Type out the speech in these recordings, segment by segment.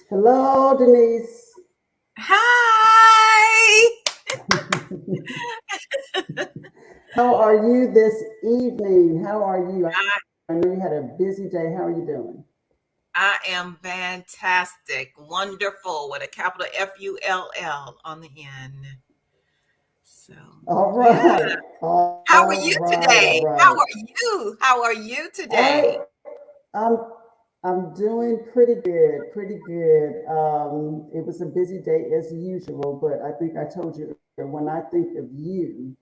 Hello, Denise. Hi. How are you this evening? How are you? I know you had a busy day. How are you doing? I am fantastic, wonderful with a capital Full on the end. So, All yeah. right. All How are right. you All today? right. How are you? How are you today? I'm I'm doing pretty good. Pretty good. It was a busy day as usual, but I think I told you earlier, when I think of you,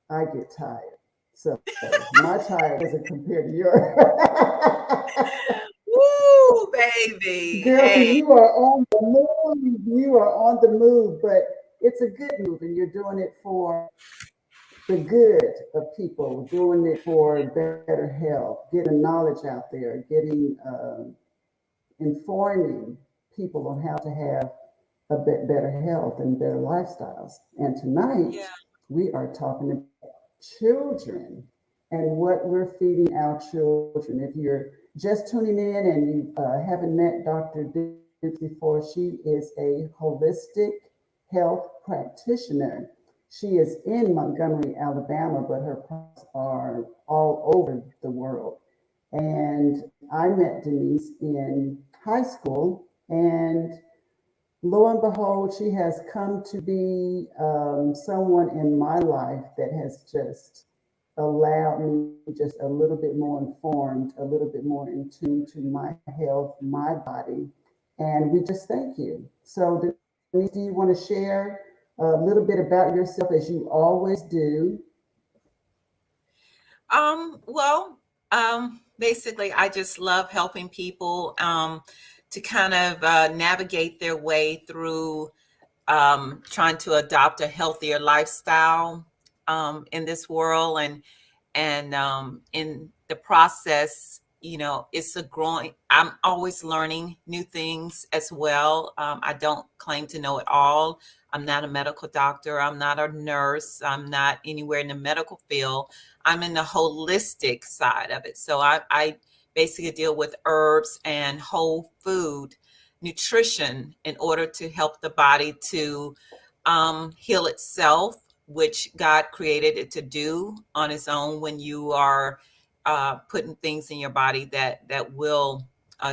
I get tired. So my tired doesn't compare to yours. Woo, baby. Girl, because Hey, you are on the move. You are on the move, but it's a good move, and you're doing it for the good of people, doing it for better health, getting knowledge out there, getting informing people on how to have a bit better health and better lifestyles. And tonight yeah. we are talking about children and what we're feeding our children. If you're just tuning in and you haven't met Dr. Dukes before, she is a holistic health practitioner. She is in Montgomery, Alabama, but her practices are all over the world. And I met Denise in high school, and lo and behold, she has come to be someone in my life that has just allowed me just a little bit more informed, a little bit more in tune to my health, my body. And we just thank you. So, Denise, do you want to share a little bit about yourself as you always do? Well, basically, I just love helping people to kind of navigate their way through trying to adopt a healthier lifestyle in this world, and in the process, it's a growing. I'm always learning new things as well. I don't claim to know it all. I'm not a medical doctor. I'm not a nurse. I'm not anywhere in the medical field. I'm in the holistic side of it. So I basically deal with herbs and whole food nutrition in order to help the body to heal itself, which God created it to do on its own when you are putting things in your body that will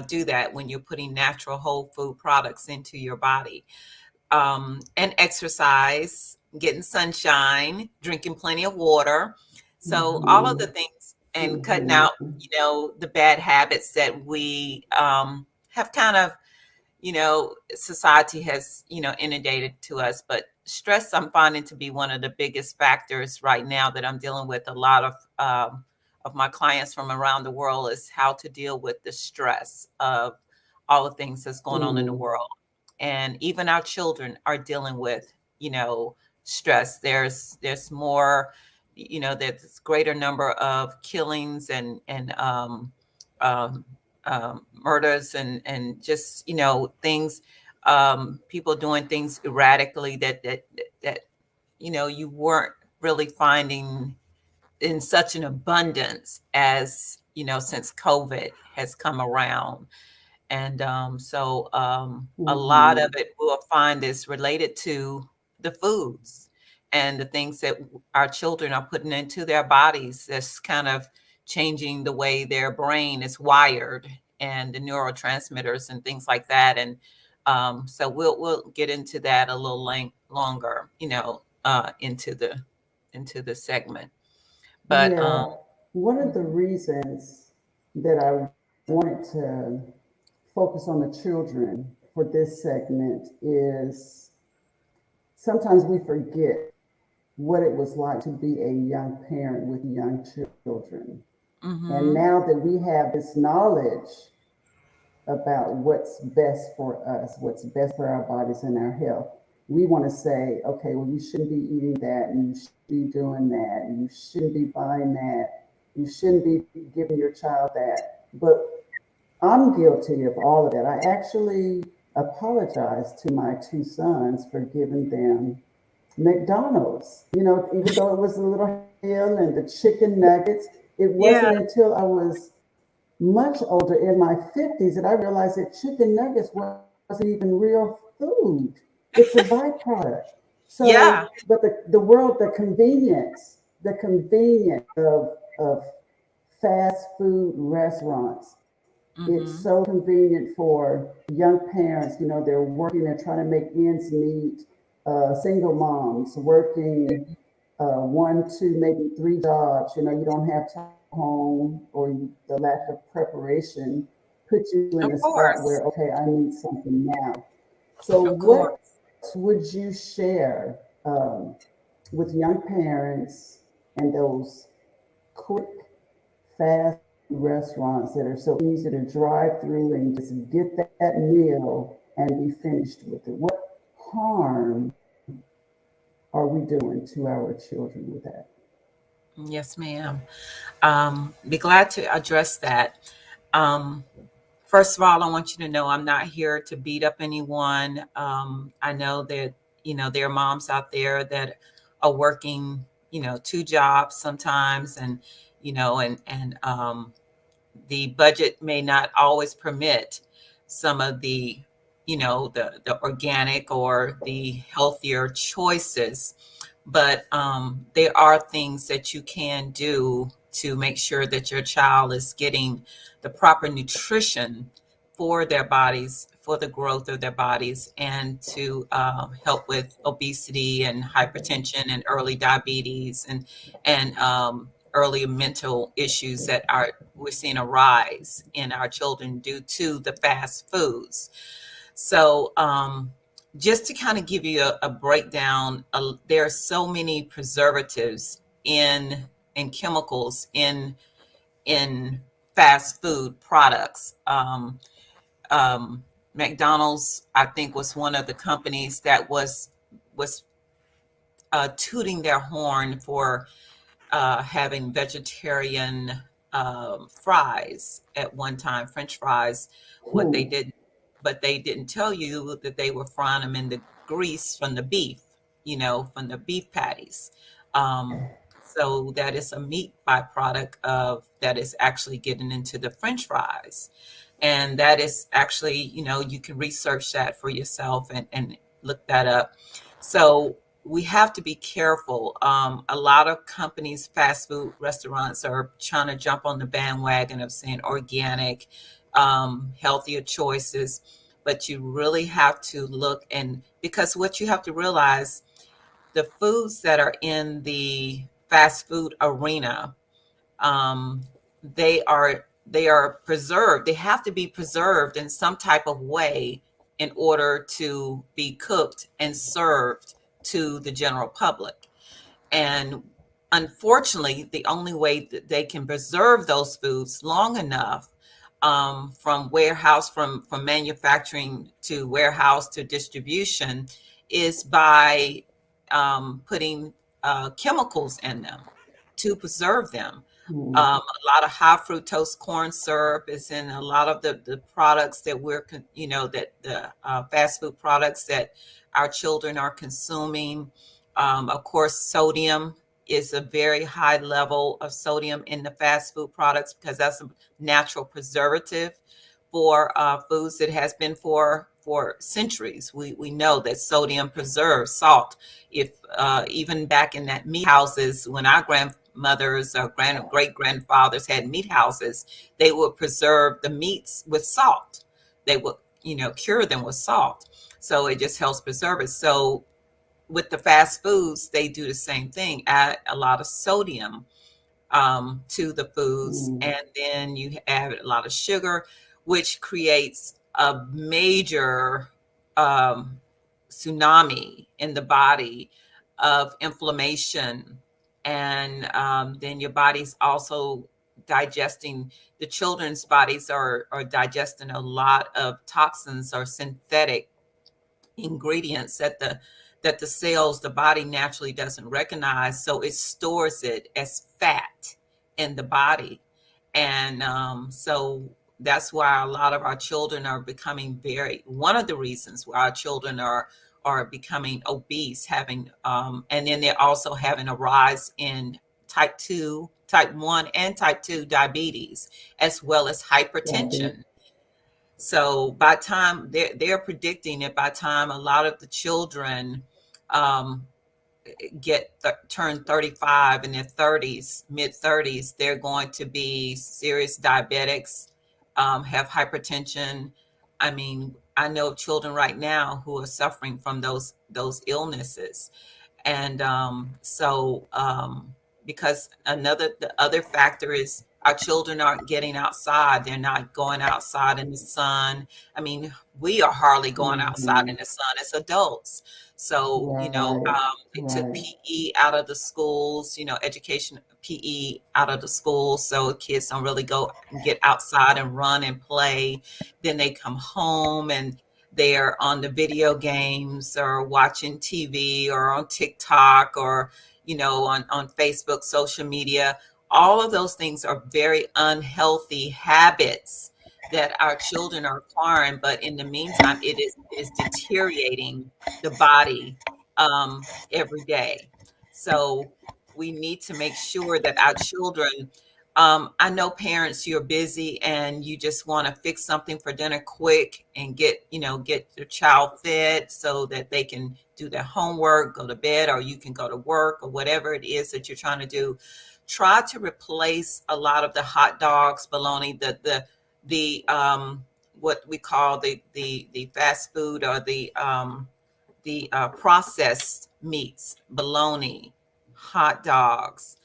do that when you're putting natural whole food products into your body. And exercise, getting sunshine, drinking plenty of water. So all of the Mhm, things and cutting mhm. out, the bad habits that we have kind of, society has, inundated to us. But stress, I'm finding to be one of the biggest factors right now that I'm dealing with. A lot of my clients from around the world is how to deal with the stress of all the things that's going on in the Mm. world. And even our children are dealing with, stress. There's more, there's greater number of killings and um, murders and just, things, people doing things erratically that you weren't really finding in such an abundance as since COVID has come around. And a lot of Mhm. it we'll find is related to the foods and the things that our children are putting into their bodies that's kind of changing the way their brain is wired and the neurotransmitters and things like that. And so we'll get into that a little longer, into the segment. But Yeah, one of the reasons that I wanted to focus on the children for this segment is sometimes we forget what it was like to be a young parent with young children. And mm-hmm, now that we have this knowledge about what's best for us, what's best for our bodies and our health, we want to say, okay, well, you shouldn't be eating that, and you shouldn't be doing that, and you shouldn't be buying that, you shouldn't be giving your child that. But I'm guilty of all of that. I actually apologized to my two sons for giving them McDonald's. Even though it was a little hill and the chicken nuggets, it yeah, wasn't until I was much older in my 50s that I realized that chicken nuggets wasn't even real food. It's a byproduct. So, yeah, but the world, the convenience of fast food restaurants, it's mm-hmm, so convenient for young parents. They're working, they're trying to make ends meet. Single moms working one, two, maybe three jobs. You don't have time home, or the lack of preparation puts you in of a spot where, course, okay, I need something now. So, of what course. would you share with young parents and those quick, fast food restaurants that are so easy to drive through and just get that meal and be finished with it? What harm are we doing to our children with that? Yes, ma'am. Be glad to address that. Um, First of all, I want you to know I'm not here to beat up anyone. I know that, there are moms out there that are working, two jobs sometimes, and, the budget may not always permit some of the organic or the healthier choices, but there are things that you can do to make sure that your child is getting the proper nutrition for their bodies, for the growth of their bodies, and to help with obesity and hypertension and early diabetes and early mental issues that are we're seeing a rise in our children due to the fast foods. So, just to kind of give you a breakdown, there are so many preservatives in chemicals in fast food products. Um, McDonald's, I think, was one of the companies that was tooting their horn for having vegetarian fries at one time, French fries. What they Hmm. did, but they didn't tell you that they were frying them in the grease from the beef, from the beef patties. Um, so that is a meat byproduct of that is actually getting into the French fries. And that is actually, you can research that for yourself and look that up. So we have to be careful. A lot of companies, fast food restaurants, are trying to jump on the bandwagon of saying organic, healthier choices, but you really have to look, and because what you have to realize, the foods that are in the fast food arena, um, they are preserved. They have to be preserved in some type of way in order to be cooked and served to the general public. And unfortunately, the only way that they can preserve those foods long enough from warehouse, from manufacturing to warehouse to distribution, is by putting chemicals in them to preserve them. Mm, A lot of high fructose corn syrup is in a lot of the products that that the fast food products that our children are consuming. Of course, sodium is a very high level of sodium in the fast food products because that's a natural preservative for foods that has been for centuries. We know that sodium preserves salt. If even back in that meat houses, when our grandmothers or great grandfathers had meat houses, they would preserve the meats with salt. They would, cure them with salt. So it just helps preserve it. So with the fast foods, they do the same thing, add a lot of sodium to the foods, mm, and then you add a lot of sugar, which creates a major um, tsunami in the body of inflammation. And then your body's also digesting, the children's bodies are digesting a lot of toxins or synthetic ingredients that the cells, the body naturally doesn't recognize, so it stores it as fat in the body. And so that's why a lot of our children are becoming very, one of the reasons why our children are becoming obese, having and then they're also having a rise in type 2, type 1 and type 2 diabetes, as well as diabetes. hypertension. So by time they're predicting that by time a lot of the children um, turn 35 in their 30s, mid 30s, they're going to be serious diabetics, have hypertension. I mean, I know children right now who are suffering from those illnesses. And because the other factor is our children aren't getting outside. They're not going outside in the sun. I mean, we are hardly going outside Hmm. in the sun as adults. So, Right, they took right. PE out of the schools, education PE out of the schools. So kids don't really go and get outside and run and play. Then they come home and they're on the video games or watching TV or on TikTok or, on Facebook, social media. All of those things are very unhealthy habits that our children are acquiring. But in the meantime, it is deteriorating the body every day. So we need to make sure that our children, I know parents, you're busy and you just want to fix something for dinner quick and get your child fed so that they can do their homework, go to bed, or you can go to work or whatever it is that you're trying to do. Try to replace a lot of the hot dogs, bologna, the what we call the fast food or the processed meats, bologna, hot dogs,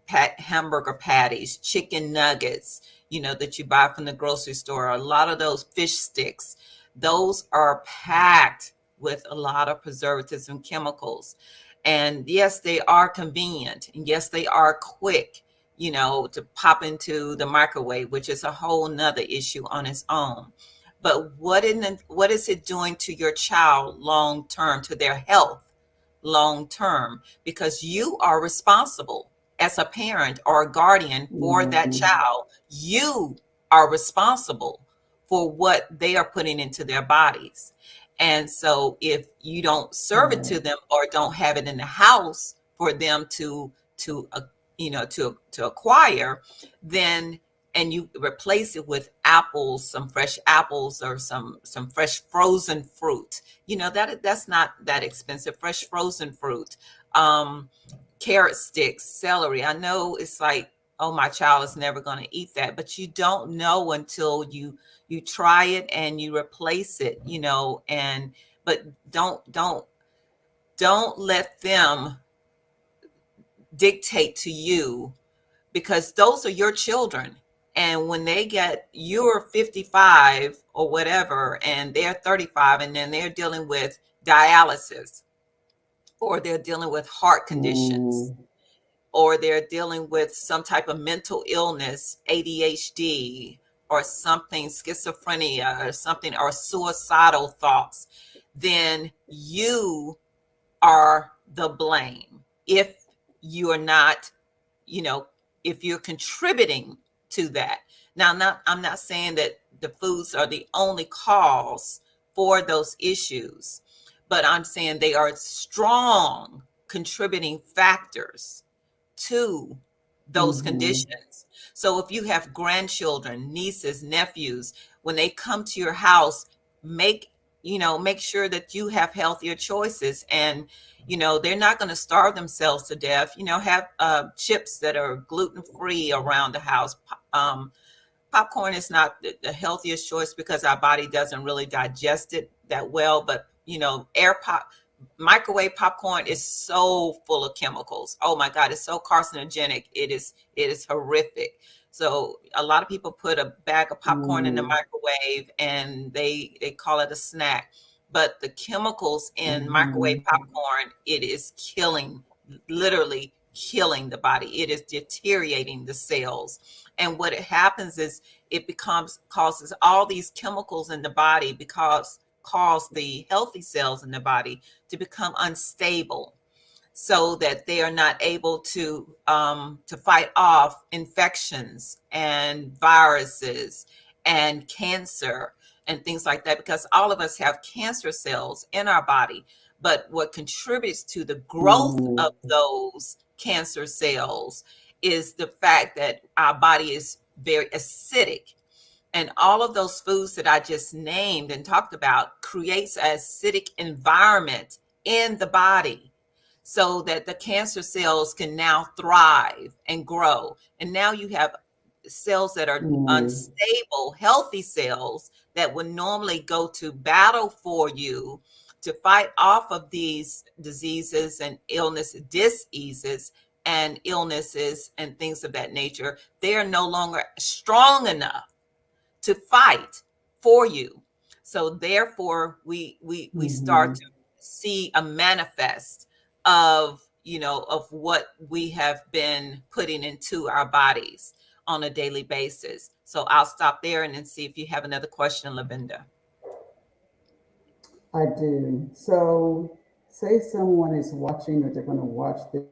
hamburger patties, chicken nuggets, that you buy from the grocery store. A lot of those fish sticks, those are packed with a lot of preservatives and chemicals. And yes, they are convenient. And yes, they are quick, to pop into the microwave, which is a whole nother issue on its own. But what is it doing to your child long term, to their health long term? Because you are responsible as a parent or a guardian for that Hmm. child. You are responsible for what they are putting into their bodies. And so if you don't serve it Right. to them or don't have it in the house for them to acquire, then and you replace it with apples, some fresh apples or some fresh frozen fruit. That's not that expensive. Fresh frozen fruit, um, carrot sticks, celery. I know it's like, oh, my child is never going to eat that, but you don't know until you try it and you replace it. And but don't let them dictate to you, because those are your children. And when you're 55 or whatever, and they're 35, and then they're dealing with dialysis, or they're dealing with heart conditions, Mm, or they're dealing with some type of mental illness, ADHD, or something, schizophrenia or something, or suicidal thoughts, then you are the blame. If you are not, you know, if you're contributing to that. Now, I'm not saying that the foods are the only cause for those issues, but I'm saying they are strong contributing factors to those Mm-hmm. conditions. So if you have grandchildren, nieces, nephews, when they come to your house, make make sure that you have healthier choices, and they're not going to starve themselves to death. Have chips that are gluten free around the house. Popcorn is not the healthiest choice because our body doesn't really digest it that well, but microwave popcorn is so full of chemicals. Oh my God, it's so carcinogenic. It is horrific. So a lot of people put a bag of popcorn in the microwave and they call it a snack. But the chemicals in microwave Mm-hmm. popcorn, it is killing, literally killing the body. It is deteriorating the cells. And what it happens is it causes all these chemicals in the body, because cause the healthy cells in the body to become unstable, so that they are not able to fight off infections and viruses and cancer and things like that, because all of us have cancer cells in our body. But what contributes to the growth of Mm-hmm. those cancer cells is the fact that our body is very acidic, and all of those foods that I just named and talked about creates an acidic environment in the body, so that the cancer cells can now thrive and grow. And now you have cells that are Mm-hmm. unstable, healthy cells that would normally go to battle for you to fight off of these diseases and diseases and illnesses and things of that nature. They are no longer strong enough to fight for you. So therefore, we start Mm-hmm. to see a manifest of of what we have been putting into our bodies on a daily basis. So I'll stop there and then see if you have another question, Lavinda. I do. So, say someone is watching or they're going to watch this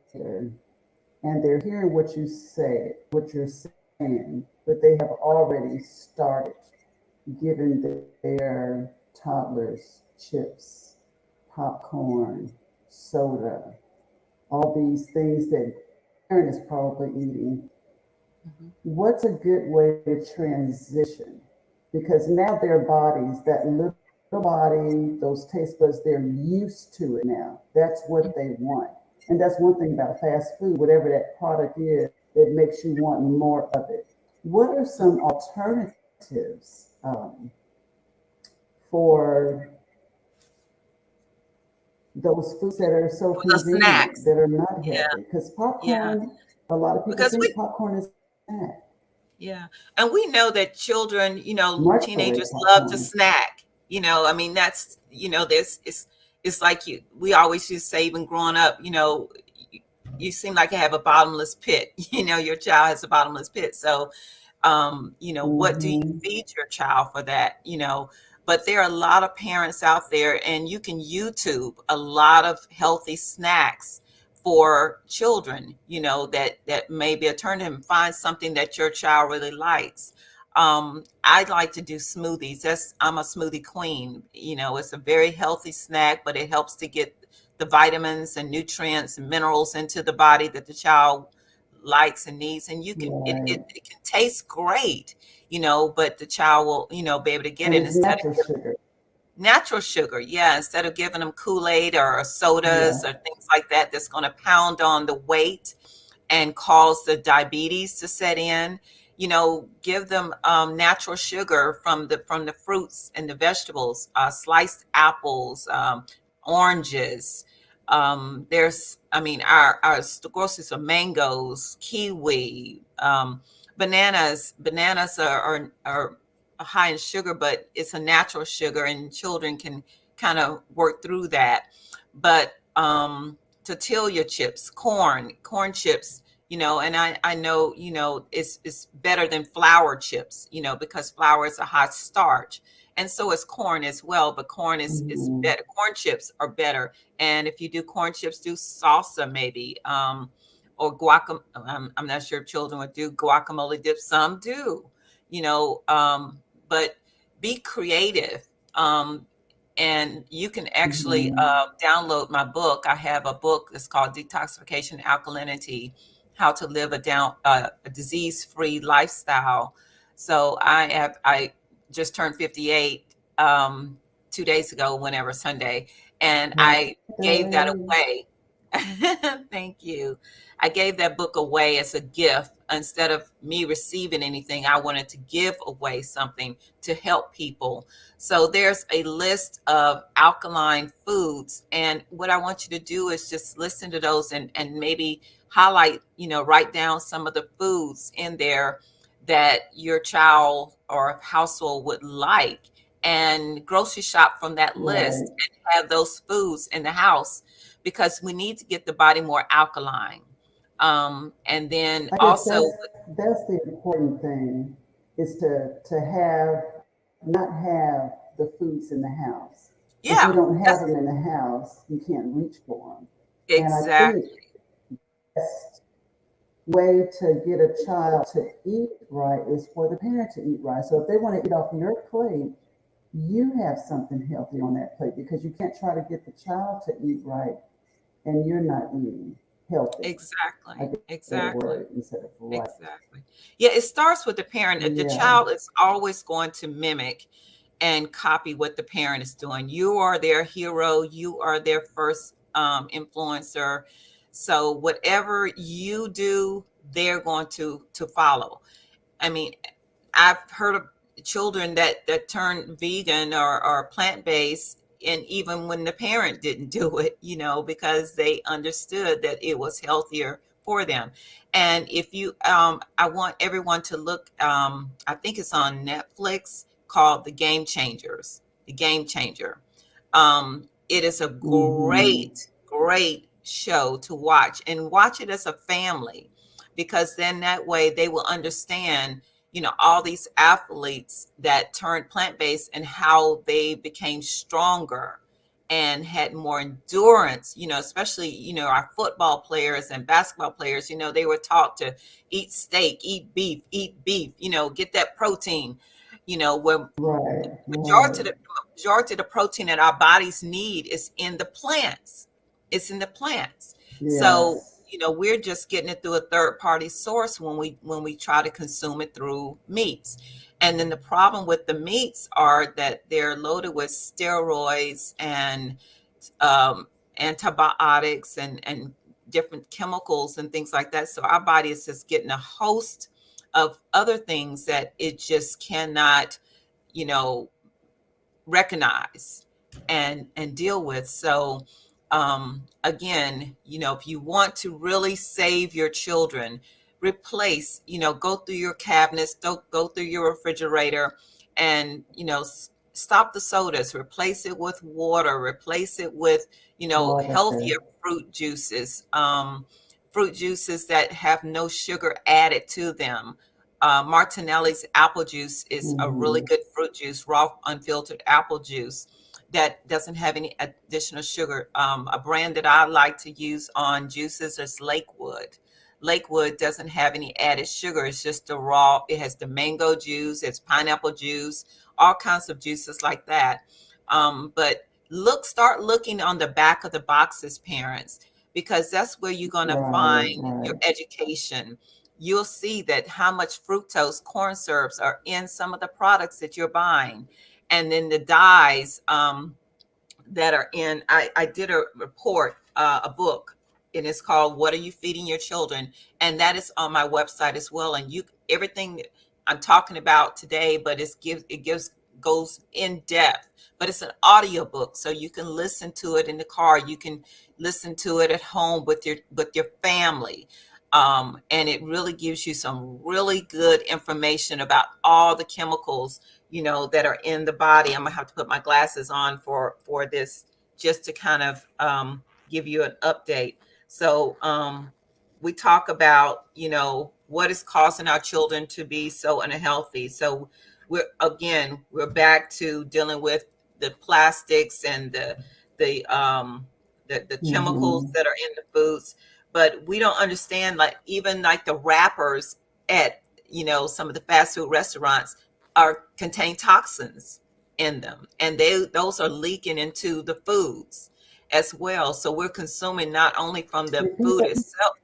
and they're hearing what you say, what you're saying, but they have already started giving their toddlers chips, popcorn, soda, all these things that parent is probably eating. Mhm. What's a good way to transition? Because now their bodies, that little body, those taste buds, they're used to it now. That's what they want. And that's one thing about fast food, whatever that product is, it makes you want more of it. What are some alternatives for those foods that are so The convenient, snacks. that are not Yeah, healthy? Because yeah. popcorn, a lot of people Because think popcorn is a snack. yeah. And we know that children, Microwave teenagers love to popcorn. snack. I mean, that's, there's it's like we always used to say, even growing up, you seem like you have a bottomless pit. Your child has a bottomless pit. So what do you Mm-hmm. feed your child for that? But there are a lot of parents out there, and you can YouTube a lot of healthy snacks for children, that may be a turn to him. Find something that your child really likes. I like to do smoothies. I'm a smoothie queen. It's a very healthy snack, but it helps to get the vitamins and nutrients and minerals into the body that the child likes and needs. And Right. it can taste great, but the child will, be able to get And it it's instead natural of sugar. natural sugar. Yeah, instead of giving them Kool-Aid or sodas Yeah. or things like that, that's going to pound on the weight and cause the diabetes to set in. Give them natural sugar from the fruits and the vegetables, sliced apples, oranges. I mean, our groceries are mangoes, kiwi, bananas. Bananas are high in sugar, but it's a natural sugar, and children can kind of work through that. But tortilla chips, corn chips, And I know, it's better than flour chips, because flour is a high starch. And so is corn as well, but corn is Hmm. better. Corn chips are better. And if you do corn chips, do salsa maybe, or guacamole. I'm not sure if children would do guacamole dip. Some do, you know, but be creative. And you can actually Hmm. download my book. I have a book that's called Detoxification Alkalinity: How to Live a Disease-Free Lifestyle. So I just turned 58 2 days ago, whenever Sunday, and Happy I gave that birthday. away. Thank you. I gave that book away as a gift. Instead of me receiving anything, I wanted to give away something to help people. So there's a list of alkaline foods. And what I want you to do is just listen to those, and maybe highlight, write down some of the foods in there that your child or household would like, and grocery shop from that Right. list and have those foods in the house, because we need to get the body more alkaline. And then I guess also, that's the important thing, is to have not have the foods in the house. If you yeah, don't have that's them in the house, you can't reach for them. And I think exactly. best way to get a child to eat right is for the parent to eat right. So if they want to eat off your plate, you have something healthy on that plate, because you can't try to get the child to eat right and you're not eating healthy. I Exactly. guess a better Exactly. word instead of right. Exactly. Yeah, it starts with the parent. The Yeah, child is always going to mimic and copy what the parent is doing. You are their hero. You are their first influencer. So whatever you do, they're going to follow. I mean, I've heard of children that turn vegan or plant based, and even when the parent didn't do it, because they understood that it was healthier for them. And if you, I want everyone to look. I think it's on Netflix, called The Game Changers. The Game Changer. It is a mm-hmm. great show to watch, and watch it as a family, because then that way they will understand, all these athletes that turned plant-based and how they became stronger and had more endurance, especially, our football players and basketball players, they were taught to eat steak, eat beef, get that protein, where Right, majority right. of the majority of the protein that our bodies need is in the plants. It's in the plants. So, Yes. we're just getting it through a third party source when we try to consume it through meats. And then the problem with the meats are that they're loaded with steroids and um, antibiotics and different chemicals and things like that. So our body is just getting a host of other things that it just cannot, you know, recognize and deal with. So again, if you want to really save your children, replace, go through your cabinets, don't go through your refrigerator, and stop the sodas, replace it with water, replace it with Water. healthier fruit juices that have no sugar added to them. Martinelli's apple juice is a really Mm-hmm. good fruit juice, raw unfiltered apple juice that doesn't have any additional sugar. A brand that I like to use on juices is Lakewood. Lakewood doesn't have any added sugar. It's just the raw. It has the mango juice, it's pineapple juice, all kinds of juices like that. But start looking on the back of the boxes, parents, because that's where you're going to Right, find your right. education. You'll see that how much fructose corn syrups are in some of the products that you're buying, and then the dyes that are in. I did a report, a book, and it's called "What Are You Feeding Your Children?" and that is on my website as well. And everything that I'm talking about today, but it gives goes in depth. But it's an audio book, so you can listen to it in the car. You can listen to it at home with your family. And it really gives you some really good information about all the chemicals, that are in the body. I'm gonna have to put my glasses on for this, just to kind of give you an update. So we talk about, what is causing our children to be so unhealthy. So we're back to dealing with the plastics and the chemicals Mm-hmm. that are in the foods. But we don't understand, like, even like the wrappers at, some of the fast food restaurants are contain toxins in them, and those are leaking into the foods as well. So we're consuming not only from the Repeat food that. itself.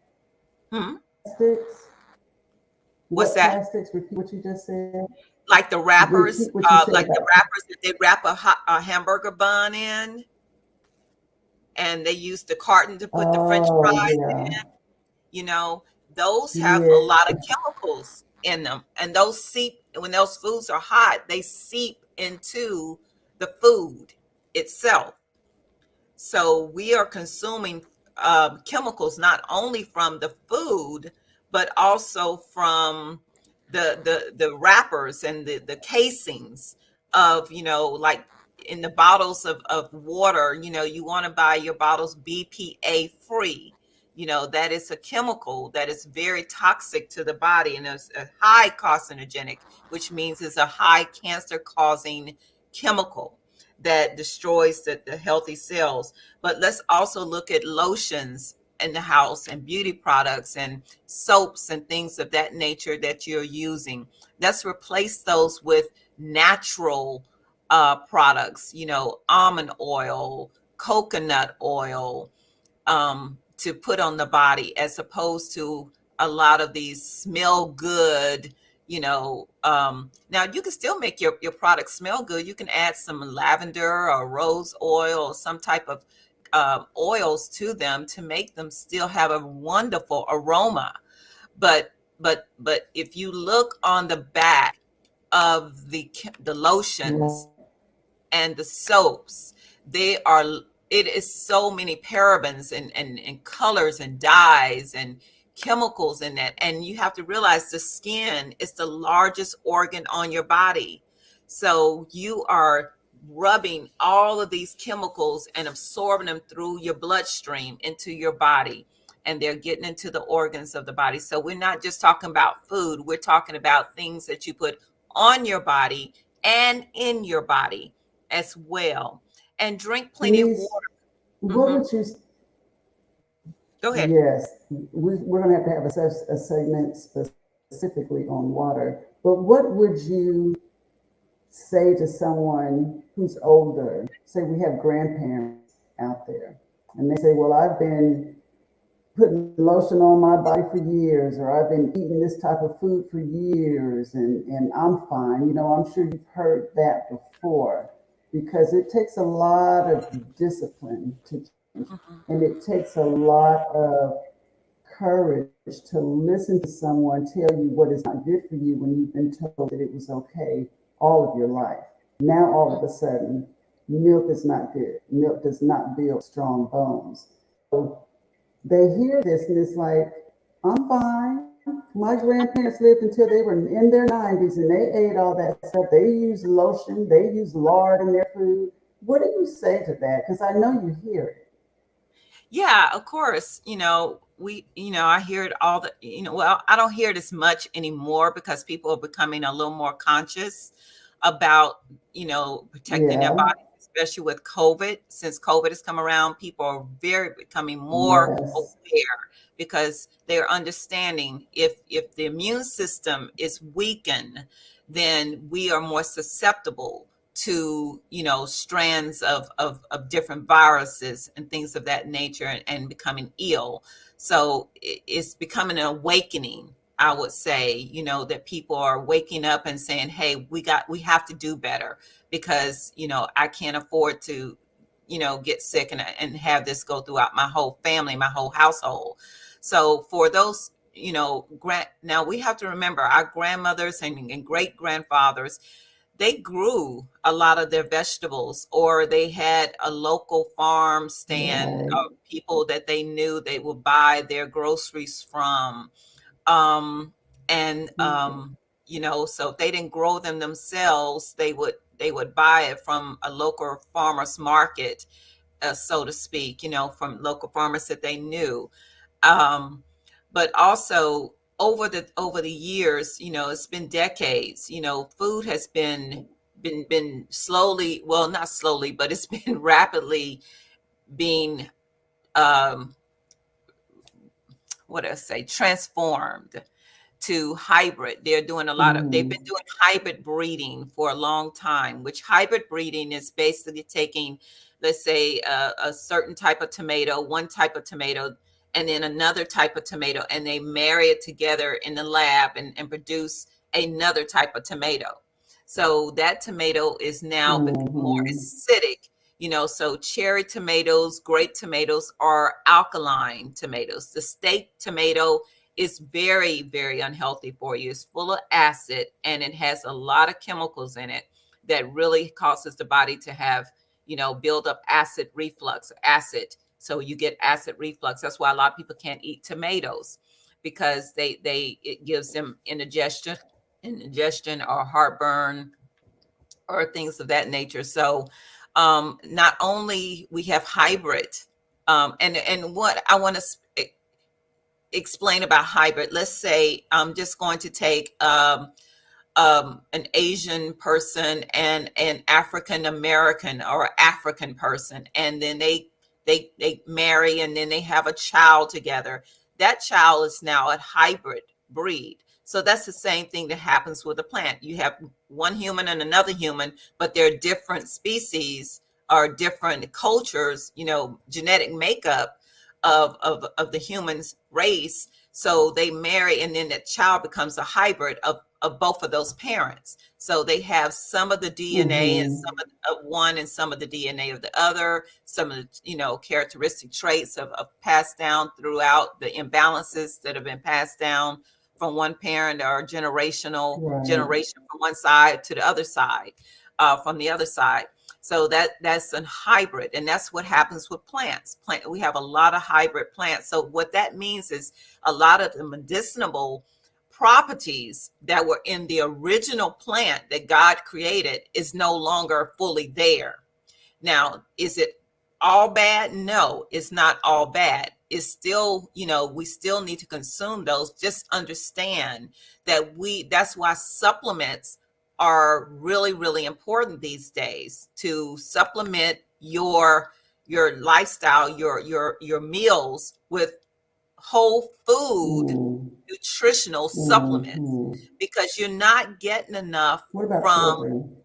Hmm? Plastics. What's What that? plastics? Repeat what you just said. Like the wrappers, Repeat what you said like the about. wrappers that they wrap a hamburger bun in, and they use the carton to put the French Oh fries. yeah. You know, those have a Yeah. lot of chemicals in them, and those seep when those foods are hot. They seep into the food itself. So we are consuming chemicals not only from the food, but also from the wrappers and the casings of, like in the bottles of water. You want to buy your bottles BPA free. That is a chemical that is very toxic to the body, and it's a high carcinogenic, which means it's a high cancer causing chemical that destroys the healthy cells. But let's also look at lotions in the house and beauty products and soaps and things of that nature that you're using. Let's replace those with natural products, almond oil, coconut oil, to put on the body, as opposed to a lot of these smell good. Now you can still make your product smell good. You can add some lavender or rose oil or some type of oils to them to make them still have a wonderful aroma. But if you look on the back of the lotions Right. and the soaps, they are it is so many parabens and colors and dyes and chemicals in that. And you have to realize the skin is the largest organ on your body. So you are rubbing all of these chemicals and absorbing them through your bloodstream into your body, and they're getting into the organs of the body. So we're not just talking about food, we're talking about things that you put on your body and in your body as well. And drink plenty of Denise, water. what Hmm. would you? Go ahead. Yes, we're going to have a segment specifically on water. But what would you say to someone who's older? Say we have grandparents out there, and they say, "Well, I've been putting lotion on my body for years, or I've been eating this type of food for years, and I'm fine." I'm sure you've heard that before, because it takes a lot of discipline to change, Hmm. and it takes a lot of courage to listen to someone tell you what is not good for you when you've been told that it was okay all of your life. Now, all of a sudden, milk is not good. Milk does not build strong bones. So they hear this and it's like, I'm fine. My grandparents lived until they were in their 90s and they ate all that stuff. They use lotion, they use lard in their food. What do you say to that? Because I know you hear it. Yeah, of course. I hear it well, I don't hear it as much anymore because people are becoming a little more conscious about, protecting their Yeah. bodies, especially with COVID. Since COVID has come around, people are very becoming more Yes. aware because they're understanding if the immune system is weakened, then we are more susceptible to, strands of different viruses and things of that nature, and becoming ill. So it's becoming an awakening, I would say, that people are waking up and saying, hey, we have to do better, because I can't afford to get sick and have this go throughout my whole family, my whole household. So for those, now we have to remember our grandmothers and great grandfathers, they grew a lot of their vegetables, or they had a local farm stand Right. of people that they knew they would buy their groceries from. um and so if they didn't grow them themselves, they would buy it from a local farmers market, so to speak, from local farmers that they knew. um but also over the years, it's been decades. Food has been slowly, well, not slowly, but it's been rapidly being, um, what do I say, transformed to hybrid. They've been Mm-hmm. doing hybrid breeding for a long time, which hybrid breeding is basically taking, let's say, a certain type of tomato, one type of tomato, and then another type of tomato, and they marry it together in the lab and produce another type of tomato. So that tomato is now more Mm-hmm. acidic. So cherry tomatoes, grape tomatoes are alkaline tomatoes. The steak tomato is very, very unhealthy for you. It's full of acid and it has a lot of chemicals in it that really causes the body to have, build up acid reflux, acid. So you get acid reflux. That's why a lot of people can't eat tomatoes, because it gives them indigestion or heartburn or things of that nature. So not only we have hybrid, and what I want to explain about hybrid. Let's say I'm just going to take an Asian person and an African American or African person, and then they marry and then they have a child together. That child is now a hybrid breed. So that's the same thing that happens with a plant. You have one human and another human, but they're different species or different cultures, genetic makeup of the human's race. So they marry, and then that child becomes a hybrid of both of those parents. So they have some of the DNA and Mm-hmm. some of one and some of the DNA of the other, some of the, characteristic traits of passed down throughout the imbalances that have been passed down from one parent, or generational Right. generation from one side to the other side, from the other side. So that's a hybrid, and that's what happens with plants. We have a lot of hybrid plants. So what that means is a lot of the medicinal properties that were in the original plant that God created is no longer fully there. Now, is it all bad? No, it's not all bad. It's still, we still need to consume those. Just understand that that's why supplements are really, really important these days, to supplement your lifestyle, your meals with whole food Mm-hmm. nutritional supplements, Mm-hmm. because you're not getting enough What about from children?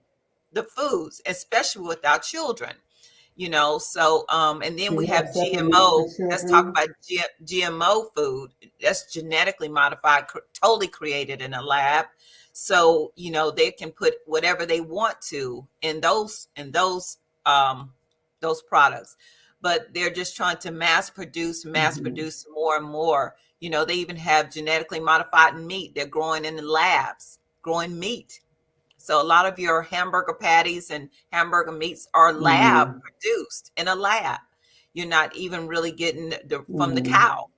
the foods, especially with our children. So and then Do we you have have supplements for GMO. Let's talk children? about GMO food. That's genetically modified, totally created in a lab. So they can put whatever they want to in those products, but they're just trying to mass Mm-hmm. produce more and more. They even have genetically modified meat. They're growing in the labs, growing meat. So a lot of your hamburger patties and hamburger meats are lab Mm-hmm. produced in a lab. You're not even really getting from the Mm-hmm. cow,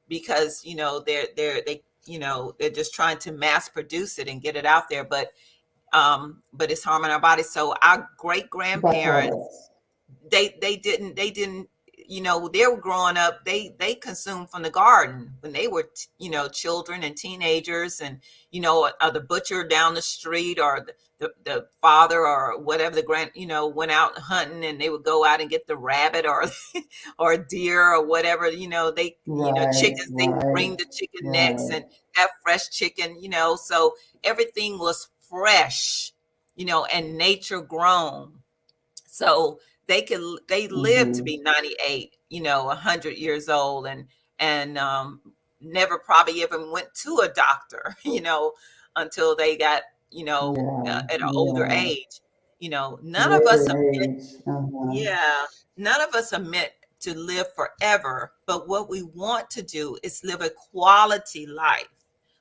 because they're just trying to mass produce it and get it out there, but it's harming our bodies. So our great grandparents, Byproducts. they didn't, they were growing up, they consumed from the garden when they were children and teenagers, and the butcher down the street, or the father or whatever, the grand, went out hunting, and they would go out and get the rabbit or or a deer or whatever, they, Right, chickens, they would right, bring the chicken necks right. and have fresh chicken, so everything was fresh, and nature grown. So they live to Mm-hmm. be 98, 100 years old, and never probably even went to a doctor, until they got, Yeah, at an older yeah. age. None of us Later are meant, in age. Uh-huh. yeah, none of us are meant to live forever, but what we want to do is live a quality life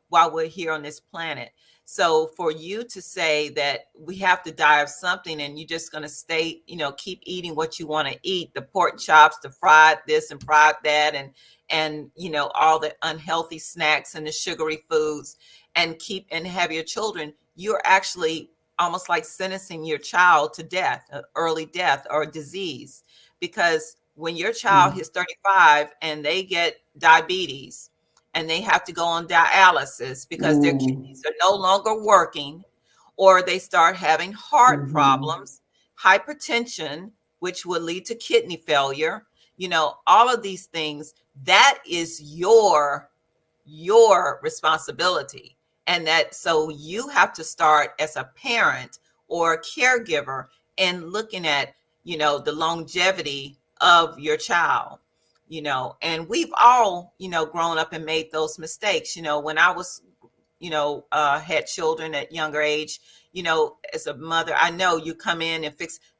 while we're here on this planet. So for you to say that we have to die of something, and you're just going to stay, keep eating what you want to eat, the pork chops, the fried this and fried that, and all the unhealthy snacks and the sugary foods, and have your children, you're actually almost like sentencing your child to death, early death or disease. Because when your child Mm-hmm. hits 35 and they get diabetes, and they have to go on dialysis because their Mm, kidneys are no longer working, or they start having heart mm-hmm. problems, hypertension, which will lead to kidney failure, all of these things, that is your responsibility. And that, so you have to start as a parent or a caregiver and looking at, the longevity of your child, and we've all, grown up and made those mistakes. When I was, had children at younger age, as a mother, I know you come in and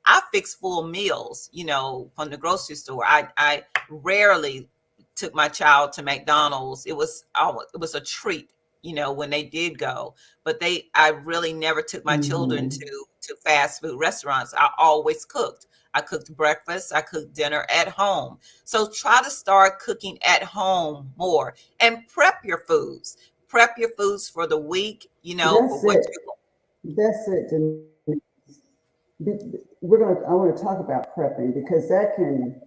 I fix full meals, from the grocery store. I rarely took my child to McDonald's. It was a treat, when they did go. But I really never took my children Mm-hmm. to fast food restaurants. I always cooked. I cooked breakfast, I cooked dinner at home. So try to start cooking at home more and prep your foods for the week, for That's what it. That's it. I want to talk about prepping because that can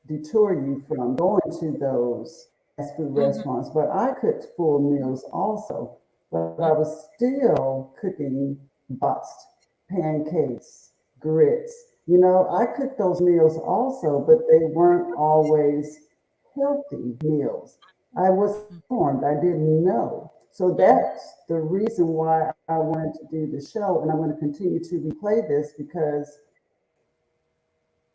detour you from going to those fast food you're going. restaurants. But I cooked full meals also, but I was still cooking boxed pancakes, grits. I cooked those meals also, but they weren't always healthy meals. I was informed, I didn't know. So Mhm. that's the reason why I wanted to do the show, and I'm going to continue to replay this because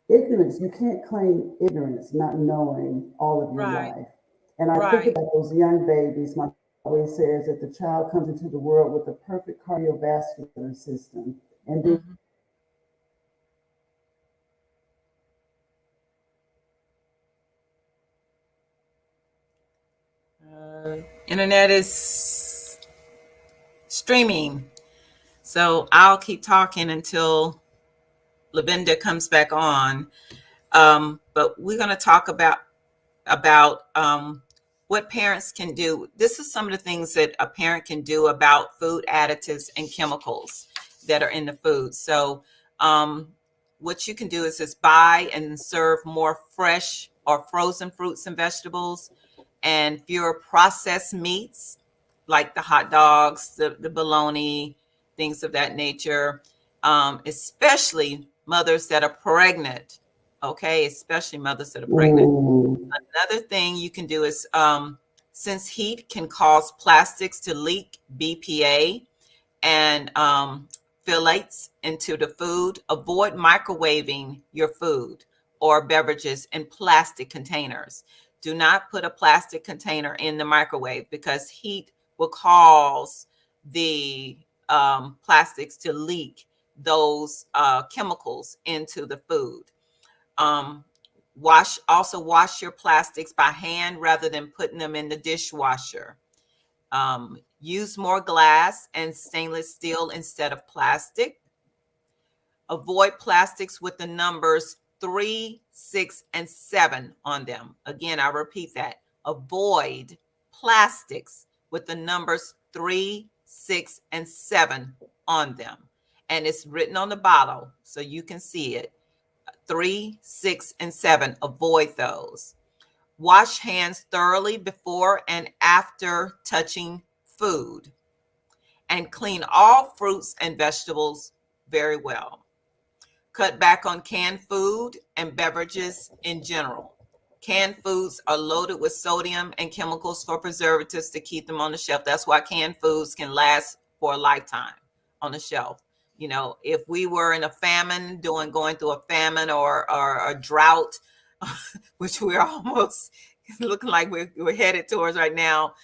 ignorance, you can't claim ignorance, not knowing all of your Right, life. And I think right. about those young babies. My always says that the child comes into the world with a perfect cardiovascular system. And then Mhm. Internet is streaming. So I'll keep talking until Lavinda comes back on. But we're going to talk about what parents can do. This is some of the things that a parent can do about food additives and chemicals that are in the food. So, what you can do is just buy and serve more fresh or frozen fruits and vegetables, and fewer processed meats like the hot dogs, the bologna, things of that nature, especially mothers that are pregnant. Okay, especially mothers that are pregnant. mm, Another thing you can do is, since heat can cause plastics to leak BPA and phthalates into the food, avoid microwaving your food or beverages in plastic containers. Do not put a plastic container in the microwave because heat will cause the plastics to leak those chemicals into the food. Um, wash your plastics by hand rather than putting them in the dishwasher. Use more glass and stainless steel instead of plastic. Avoid plastics with the numbers 3, 6, and 7 on them. Again, I repeat that. Avoid plastics with the numbers 3, 6, and 7 on them. And it's written on the bottle so you can see it. 3, 6, and 7. Avoid those. Wash hands thoroughly before and after touching food, and clean all fruits and vegetables very well. Cut back on canned food and beverages in general. Canned foods are loaded with sodium and chemicals for preservatives to keep them on the shelf. That's why canned foods can last for a lifetime on the shelf. If we were in a famine, going through a famine or a drought, which we're almost looking like we're headed towards right now,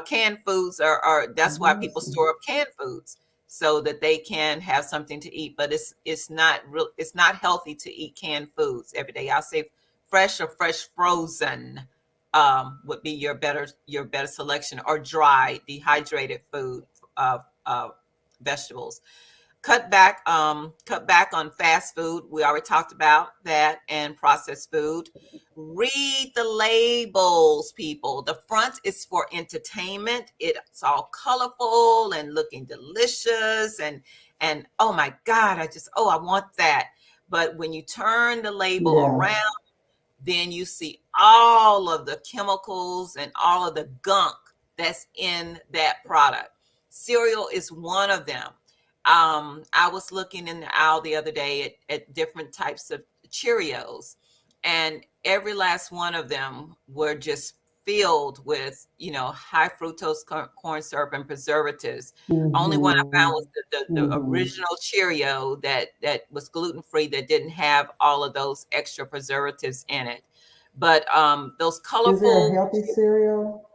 canned foods are that's why people yes, store up canned foods so that they can have something to eat. But it's not healthy to eat canned foods every day. I'll say fresh or fresh frozen would be your better selection, or dry dehydrated food, vegetables. Cut back on fast food. We already talked about that, and processed food. Read the labels, people. The front is for entertainment. It's all colorful and looking delicious, and oh my God, I want that. But when you turn the label yeah, around, then you see all of the chemicals and all of the gunk that's in that product. Cereal is one of them. I was looking in the aisle the other day at different types of Cheerios, and every last one of them were just filled with, high fructose corn syrup and preservatives. Only one I found was the original Cheerio that was gluten free, that didn't have all of those extra preservatives in it. But those Is there a colorful, healthy cereal?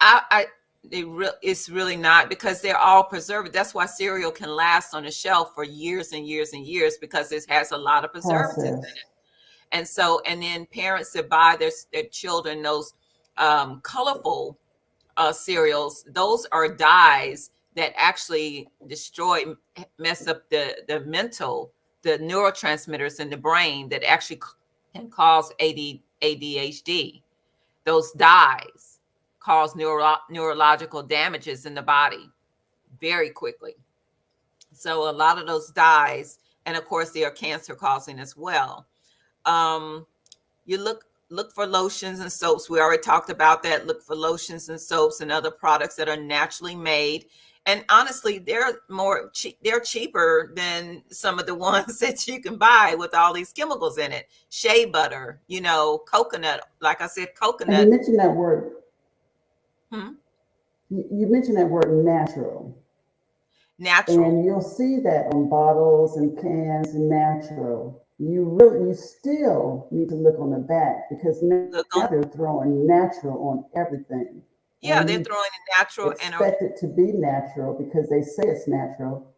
I it's really not, because they're all preserved. That's why cereal can last on the shelf for years and years and years, because it has a lot of preservatives in it. Processed. And so, and then parents that buy their children those colorful cereals, those are dyes that actually mess up the neurotransmitters in the brain that actually can cause ADHD. Those dyes cause neurological damages in the body very quickly. So a lot of those dyes, and of course, they are cancer causing as well. Um, you look for lotions and soaps. We already talked about that. Look for lotions and soaps and other products that are naturally made. And honestly, they're cheaper than some of the ones that you can buy with all these chemicals in it. Shea butter, coconut, like I said, And you coconut. mentioned that word. Hmm, You mentioned that word natural. natural. And you'll see that on bottles and cans, natural. You still need to look on the back, because now Look on, they're throwing natural on everything. yeah, And they're you throwing in natural and expect it to be natural because they say it's natural.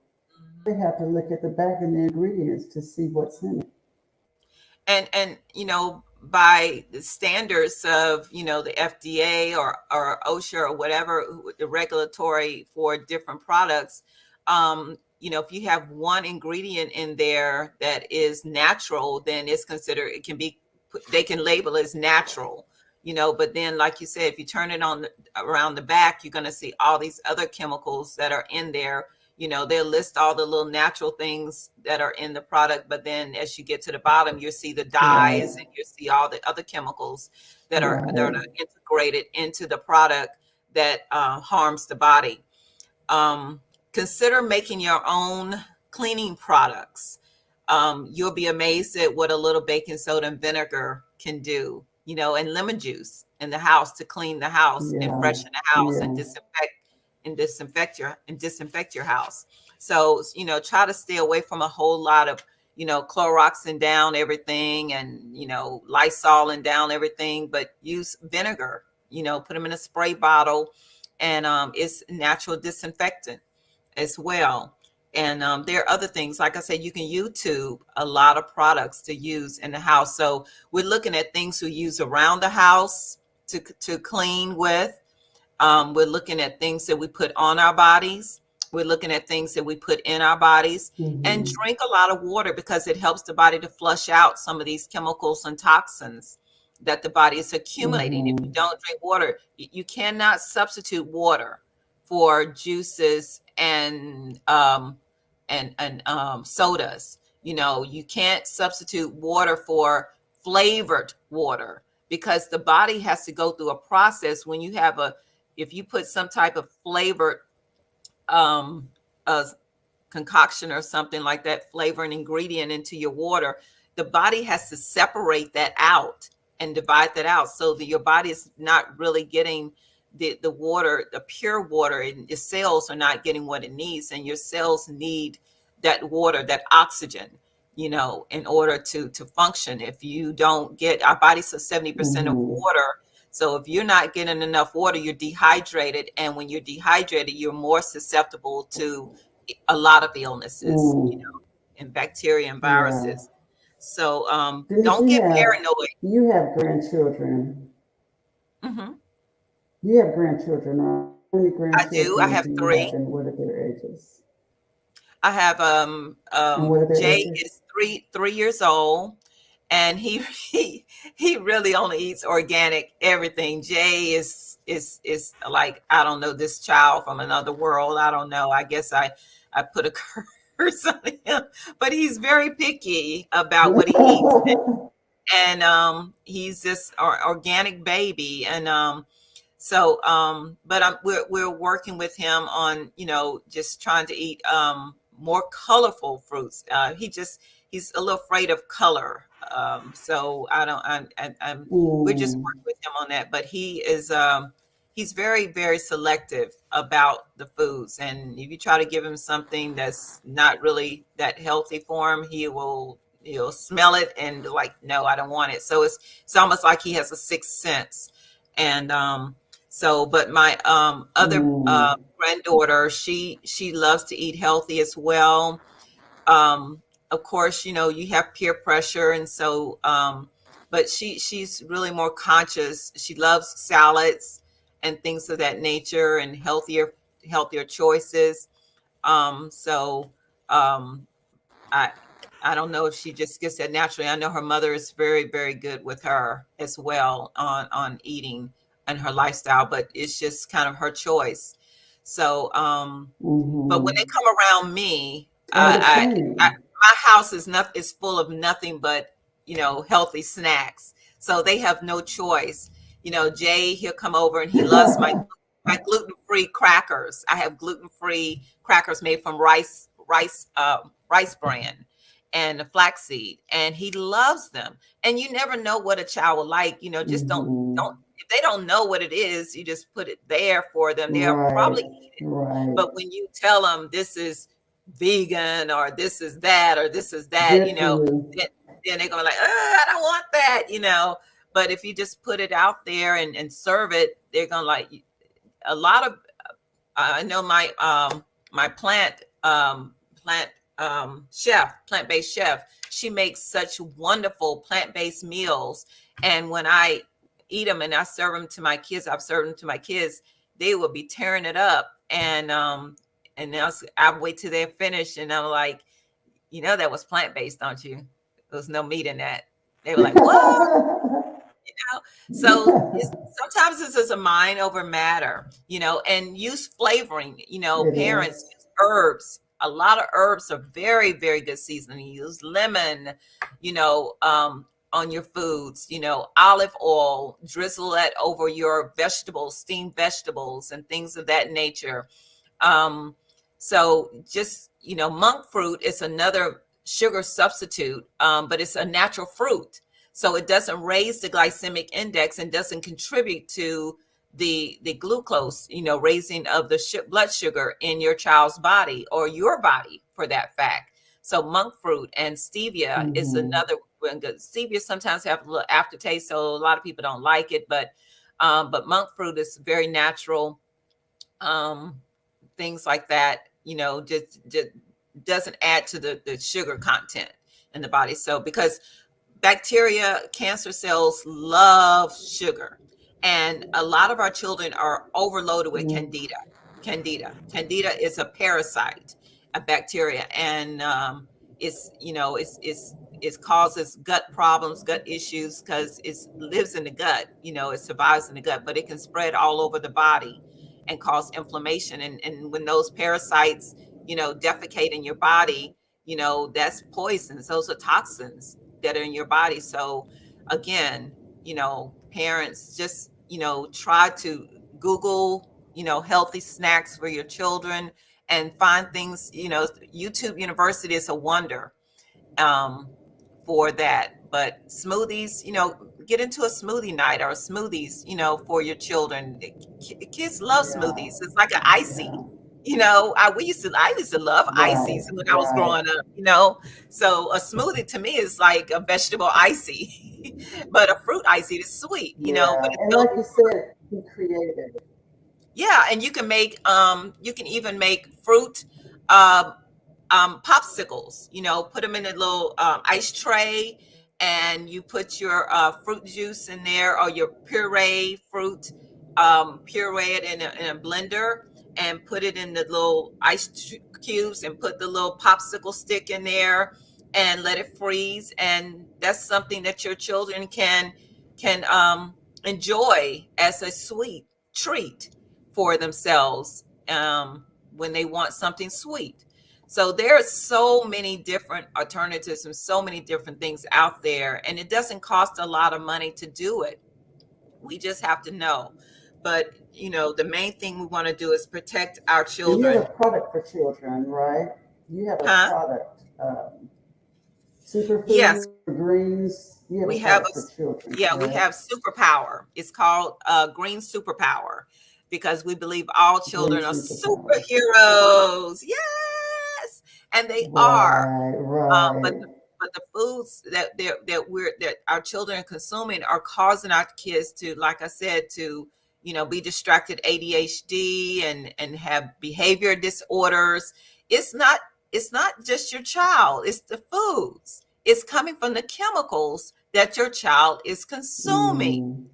They have to look at the back of the ingredients to see what's in it. and by the standards of the FDA or OSHA or whatever, the regulatory for different products, if you have one ingredient in there that is natural, then it's considered, it can be, they can label as natural. But then, like you said, if you turn it on around the back, you're going to see all these other chemicals that are in there. They'll list all the little natural things that are in the product, but then as you get to the bottom, you'll see the Right, dyes and you see all the other chemicals that are right. integrated into the product that harms the body. um, Consider making your own cleaning products. You'll be amazed at what a little baking soda and vinegar can do, and lemon juice in the house to clean the house and Yeah, freshen the house and yeah. disinfect your house. So, try to stay away from a whole lot of, Cloroxing down everything and, Lysoling down everything, but use vinegar, put them in a spray bottle, and it's natural disinfectant as well. And there are other things, like I said, you can YouTube a lot of products to use in the house. So we're looking at things we use around the house to clean with. We're looking at things that we put on our bodies. We're looking at things that we put in our bodies, and Hmm. drink a lot of water, because it helps the body to flush out some of these chemicals and toxins that the body is accumulating. If you Hmm. don't drink water, you cannot substitute water for juices and sodas. You can't substitute water for flavored water, because the body has to go through a process. When you have if you put some type of flavored um, uh, concoction or something like that, flavoring ingredient into your water, the body has to separate that out and divide that out, so that your body is not really getting the water, the pure water, and your cells are not getting what it needs. And your cells need that water, that oxygen, in order to function. If you don't get, our body's a 70% of Hmm. water. So if you're not getting enough water, you're dehydrated. And when you're dehydrated, you're more susceptible to a lot of illnesses, Mm. and bacteria and Yeah. viruses. So Denise, don't get paranoid. you have grandchildren. Hmm. You have grandchildren. How many I do. I grandchildren have do you have, three. and what are their ages? I have And what are their Jay ages? is three years old, and he really only eats organic everything. Jay is like, I don't know, this child from another world. I don't know. I guess I put a curse. curse on him, but he's very picky about what he eats. And he's this organic baby. And but we're working with him on, just trying to eat more colorful fruits. He's a little afraid of color. So I don't I'm we're just Mm, working with him on that. But he's very, very selective about the foods. And if you try to give him something that's not really that healthy for him, he'll smell it and be like, no, I don't want it. So it's almost like he has a sixth sense. And but my other mm, granddaughter, she loves to eat healthy as well. Of course, you have peer pressure, and so but she's really more conscious. She loves salads and things of that nature, and healthier choices. So um I I don't know if she just gets that naturally. I know her mother is very, very good with her as well on eating and her lifestyle, but it's just kind of her choice. So but when they mm-hmm. come around me, I Understand. my house is full of nothing but healthy snacks. So they have no choice. Jay, he'll come over and he loves my gluten free crackers. I have gluten free crackers made from rice bran and flaxseed, and he loves them. And you never know what a child will like. Just don't Mm-hmm. if they don't know what it is, you just put it there for them. They'll Right, probably. right. But when you tell them this is vegan or this is that or this is that, Good for you. then, then they're going like, I don't want that. But if you just put it out there and serve it, they're going to like a lot of, I know my plant-based chef, she makes such wonderful plant-based meals. And when I eat them and I serve them to my kids, I've served them to my kids, they will be tearing it up. And I wait till they're finished, and I'm like, that was plant-based, don't you? There was no meat in that. They were like, what? So sometimes this is a mind over matter, and use flavoring. It Parents is. use herbs. A lot of herbs are very, very good seasoning. Use lemon, on your foods. Olive oil, drizzle that over your vegetables, steamed vegetables, and things of that nature. Um, so just, monk fruit is another sugar substitute, but it's a natural fruit. So it doesn't raise the glycemic index and doesn't contribute to the glucose, raising of the blood sugar in your child's body or your body for that fact. So monk fruit and stevia is Mm-hmm. another one. Good. Stevia sometimes have a little aftertaste, so a lot of people don't like it, but monk fruit is very natural. Um, Things like that, just doesn't add to the sugar content in the body. So because bacteria, cancer cells love sugar. And a lot of our children are overloaded with candida. Candida is a parasite, a bacteria, and it causes gut problems, gut issues because it lives in the gut. It survives in the gut, but it can spread all over the body and cause inflammation. And when those parasites, defecate in your body, that's poisons. Those are toxins that are in your body. So again, parents just, try to Google, healthy snacks for your children and find things. YouTube University is a wonder um, for that. But smoothies, get into a smoothie night or smoothies, for your children. Kids love Yeah, smoothies. It's like an icy. yeah. I used to love Right, ices when I was right. growing up. So a smoothie to me is like a vegetable icy, but a fruit icy is sweet, but Yeah. it's And filled like with you said, be creative. yeah, and you can even make fruit uh, popsicles. Put them in a little ice tray, and you put your fruit juice in there or your puree fruit, puree it in a blender and put it in the little cubes and put the little popsicle stick in there and let it freeze. And that's something that your children can enjoy as a sweet treat for themselves when they want something sweet. So there are so many different alternatives and so many different things out there, and it doesn't cost a lot of money to do it. We just have to know. But, the main thing we want to do is protect our And you have children. a product for children, right? You have a Huh? product, Yes, superfood or greens. You have a we have product for children, yeah, we correct? have Superpower. It's called Green Superpower because we believe all Green children are superpower. superheroes. Yes, and they are. Right, But right. the foods that our children are consuming are causing our kids to, like I said, to be distracted, ADHD, and have behavior disorders. It's not just your child, it's the foods. It's coming from the chemicals that your child is consuming. Mm,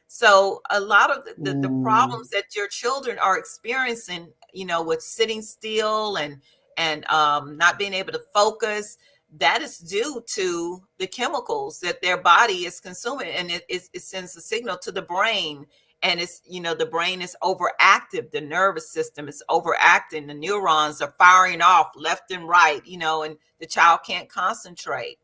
So a lot of the mm, problems that your children are experiencing, with sitting still and not being able to focus, that is due to the chemicals that their body is consuming, and it sends a signal to the brain, and the brain is overactive, the nervous system is overacting, the neurons are firing off left and right, and the child can't concentrate.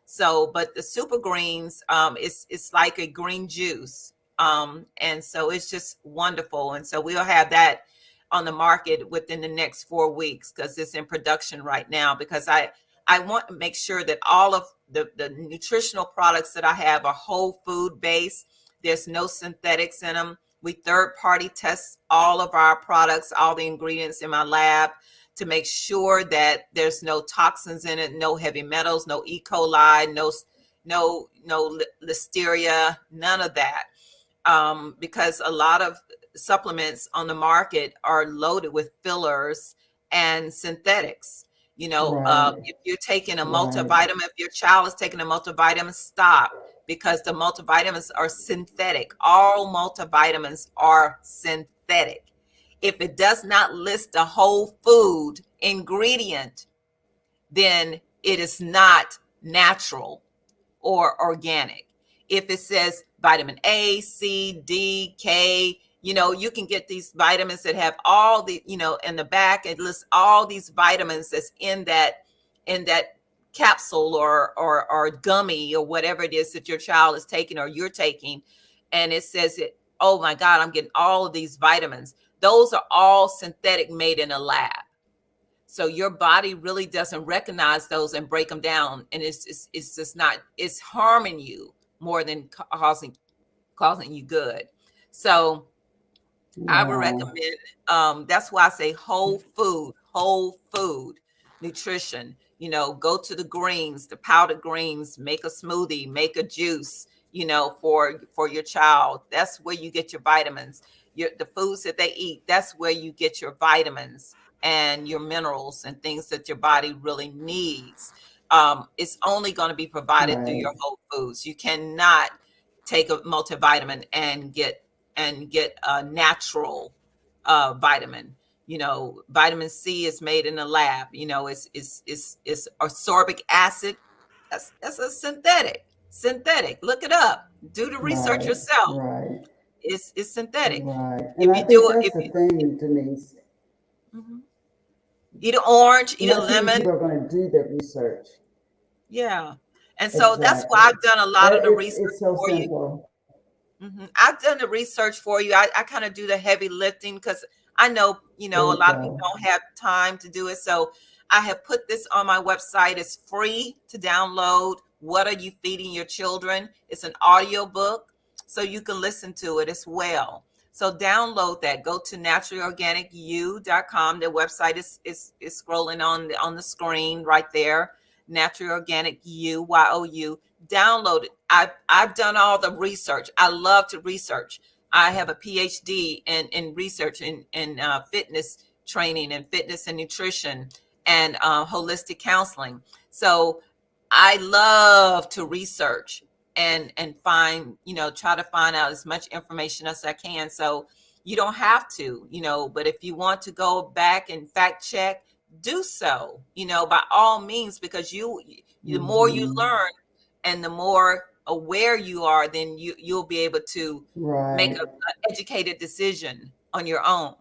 So, but the super greens, it's like a green juice, and so it's just wonderful. And so we'll have that on the market within the next 4 weeks because it's in production right now. Because I want to make sure that all of the nutritional products that I have are whole food based. There's no synthetics in them. We third party test all of our products, all the ingredients in my lab to make sure that there's no toxins in it, no heavy metals, no E. coli, no listeria, none of that. Because a lot of supplements on the market are loaded with fillers and synthetics. right, If you're taking a right. multivitamin, if your child is taking a multivitamin, stop, because the multivitamins are synthetic. All multivitamins are synthetic. If it does not list a whole food ingredient, then it is not natural or organic. If it says vitamin A, C, D, K, you can get these vitamins that have all the, in the back, it lists all these vitamins that's in that capsule or gummy or whatever it is that your child is taking or you're taking. And it says it, oh my God, I'm getting all of these vitamins. Those are all synthetic, made in a lab. So your body really doesn't recognize those and break them down, and it's just not, it's harming you more than causing you good. So I would Wow. recommend, that's why I say whole food nutrition. Go to the greens, the powdered greens, make a smoothie, make a juice, for your child. That's where you get your vitamins. The foods that they eat, that's where you get your vitamins and your minerals and things that your body really needs. It's only going to be provided through Right, your whole foods. You cannot take a multivitamin and get a natural vitamin. Vitamin C is made in a lab. It's ascorbic acid. That's a synthetic. Synthetic. Look it up. Do the research right, yourself. right, It's synthetic. right. And If I you think do it, that's if the you thing, Denise. mhm. Eat an orange, eat a Not too many lemon. people are going to do the research. Yeah. And so that's why Exactly. I've done a lot of the It's research so for you. simple. I've done the research for you. I kind of do the heavy lifting because I know, There a you lot of people go. don't have time to do it. So I have put this on my website. It's free to download. What are you feeding your children? It's an audio book, so you can listen to it as well. So download that. Go to naturalorganicu.com. The website is scrolling on the screen right there. Natural Organic You. Download it. I've done all the research. I love to research. I have a PhD in research in fitness training and fitness and nutrition and holistic counseling. So I love to research and find, try to find out as much information as I can. So you don't have to, but if you want to go back and fact check, do so, by all means, because the more you Hmm. learn and the more aware you are, then you'll be able to make Right, a educated decision on your own.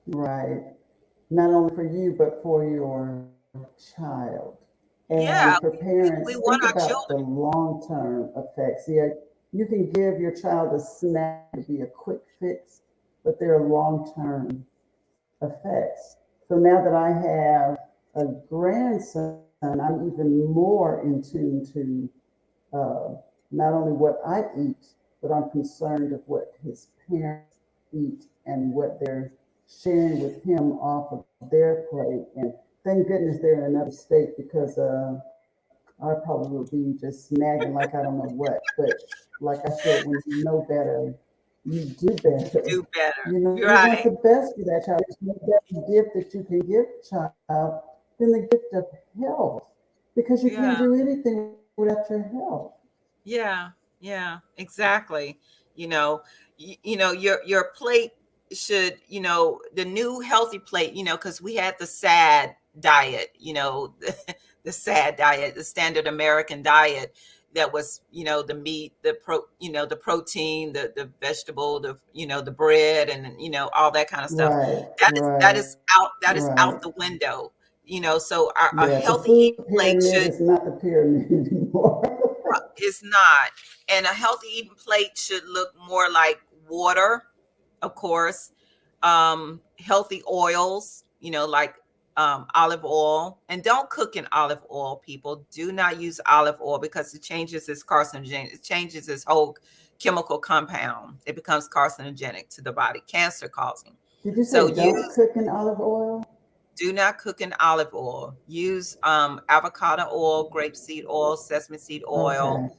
right. not only for you, but for your child. Yeah, And for we parents, want think our about the children. long term effects. Yeah, you can give your child a snack to be a quick fix, but there are long term effects. So now that I have a grandson, I'm even more in tune to uh, not only what I eat, but I'm concerned of what his parents eat and what they're sharing with him off of their plate. And thank goodness they're in another state because I probably would be just snagging like I don't know what. But like I said, when you know better, you do better. Do better. You know, you want the Right. best for that child. There's no better gift that you can give a child than the gift of health because you can't Yeah. do anything without your health. Yeah, yeah, exactly. Your plate should, the new healthy plate, because we had the sad diet, the sad diet, the standard American diet that was, the meat, the protein, the vegetable, the bread, and all that kind of stuff. Right, That is that right, is out that is out right. the window. So our a Yeah, the healthy food eating plate pyramid should is not the pyramid anymore. is not. And a healthy eating plate should look more like water, of course, healthy oils, like olive oil. And don't cook in olive oil, people. Do not use olive oil because it changes its carcinogen. It changes its whole chemical compound. It becomes carcinogenic to the body, cancer causing. Did you So say don't use cook in olive oil? do not cook in olive oil. Use avocado oil, grapeseed oil, sesame seed oil,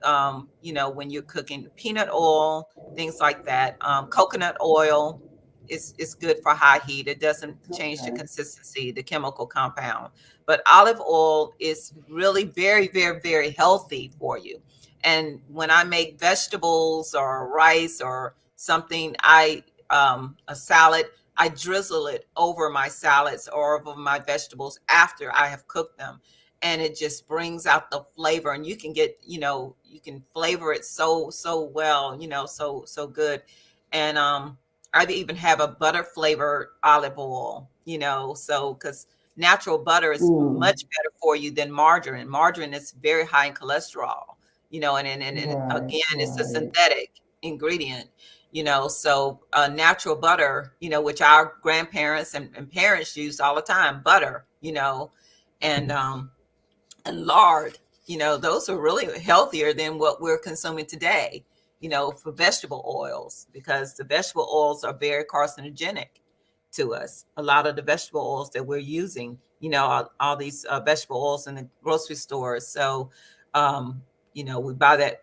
Okay, when you're cooking peanut oil, things like that. Coconut oil is good for high heat. It doesn't change the okay. consistency, the chemical compound. But olive oil is really very, very, very healthy for you. And when I make vegetables or rice or something, a salad, I drizzle it over my salads or over my vegetables after I have cooked them, and it just brings out the flavor, and you can flavor it so well, so good. And I even have a butter flavored olive oil, so because natural butter is Mm, much better for you than margarine is very high in cholesterol, and right, again, it's a right. synthetic ingredient, so natural butter, which our grandparents and parents used all the time, butter, and lard, those are really healthier than what we're consuming today, for vegetable oils, because the vegetable oils are very carcinogenic to us. A lot of the vegetable oils that we're using, all these vegetable oils in the grocery stores. So, we buy that,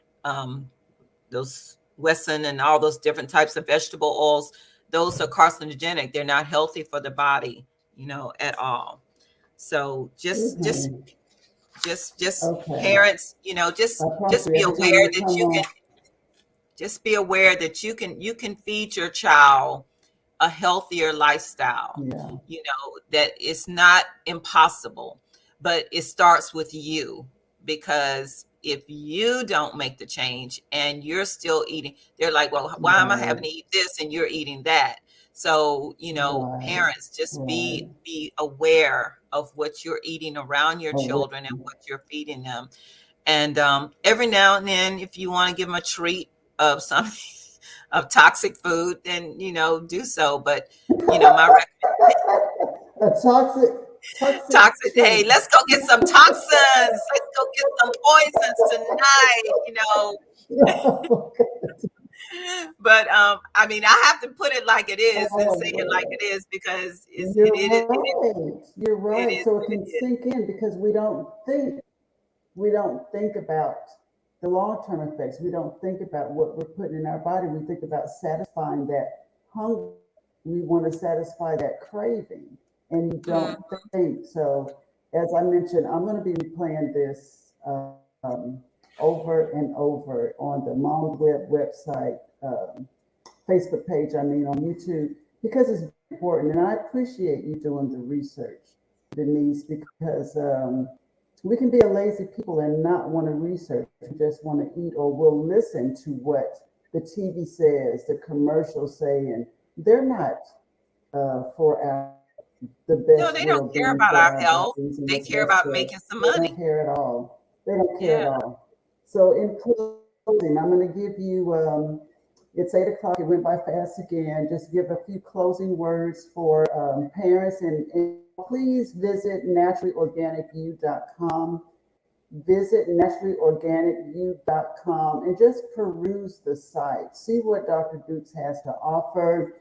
those Wesson and all those different types of vegetable oils. Those are carcinogenic. They're not healthy for the body, at all. So Okay, just okay. parents, I promise just you, be every time aware you that come you can on, feed your child a healthier lifestyle, yeah, that it's not impossible, but it starts with you. Because if you don't make the change and you're still eating, they're like, well, why am I right, having to eat this and you're eating that? So, right, parents, just right. be aware of what you're eating around your Oh, children and what you're feeding them. And every now and then, if you want to give them a treat of something of toxic food, then do so. But my a toxic toxic. Hey, treat. let's go get some toxins. Let's go get some poisons tonight. But I mean, I have to put it like it is and say it like Oh, it is because you're right. You're it right. is So it what it can is. sink in because we don't think about the long-term effects. We don't think about what we're putting in our body. We think about satisfying that hunger. We want to satisfy that craving, and you don't Mm, think. So, as I mentioned, I'm going to be replaying this over and over on the Mom's Web website, Facebook page, I mean, on YouTube, because it's important. And I appreciate you doing the research, Denise, because we can be a lazy people and not want to research. We just want to eat, or we'll listen to what the TV says, the commercials say, and they're not for our the No, best they don't care well-being about for our our health. bodies and They what's care best about for us. making some They don't money. care at all. They don't care at Yeah. all. So in closing, I'm going to give you, it's 8 o'clock. It went by fast again. Just give a few closing words for parents, and please visit naturallyorganicu.com. Visit naturallyorganicu.com and just peruse the site. See what Dr. Dukes has to offer.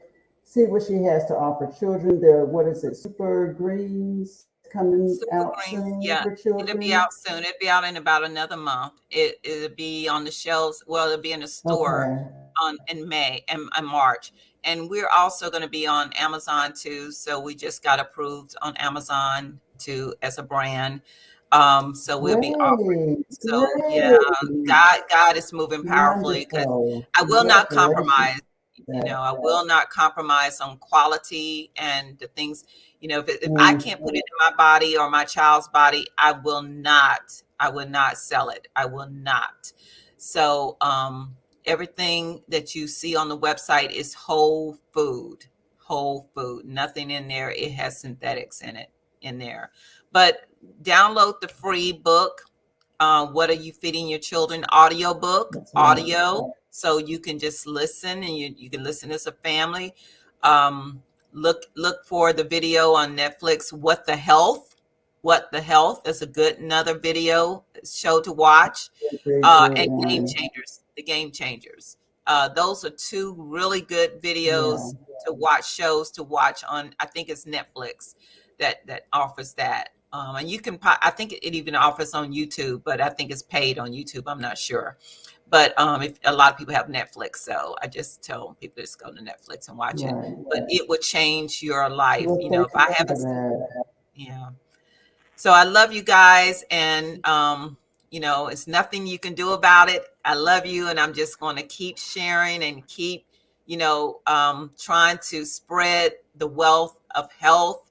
See what she has to offer children. The, what is it, super greens coming Super out Greens, soon yeah, for it'll be children. out soon. It'll be out in about another month. It'll be on the shelves. Well, it'll be in the store Okay. on in May and March, and we're also going to be on Amazon too. So we just got approved on Amazon too as a brand. So we'll be offering. Great. So yeah, Great. God is moving powerfully because Wonderful. I will not Congratulations. compromise. That. I will not compromise on quality and the things. If I Mm, can't put it in my body or my child's body, I will not. I will not sell it. I will not. So everything that you see on the website is whole food. Nothing in there. It has synthetics in there. But download the free book, what are you feeding your children? Audiobook, that's right. audio, so you can just listen and you can listen as a family. Um, look for the video on Netflix. What the health is a good another video show to watch. Great, great And Game one. Changers, the Game Changers. Those are two really good Yeah. videos to watch, shows to watch on. I think it's Netflix that offers that. And you can, I think it even offers on YouTube, but I think it's paid on YouTube. I'm not sure. But if a lot of people have Netflix, so I just tell people just go to Netflix and watch it. Right. But it would change your life. Well, thank If I you for haven't, that. yeah. So I love you guys, and it's nothing you can do about it. I love you, and I'm just going to keep sharing and keep, trying to spread the wealth of health,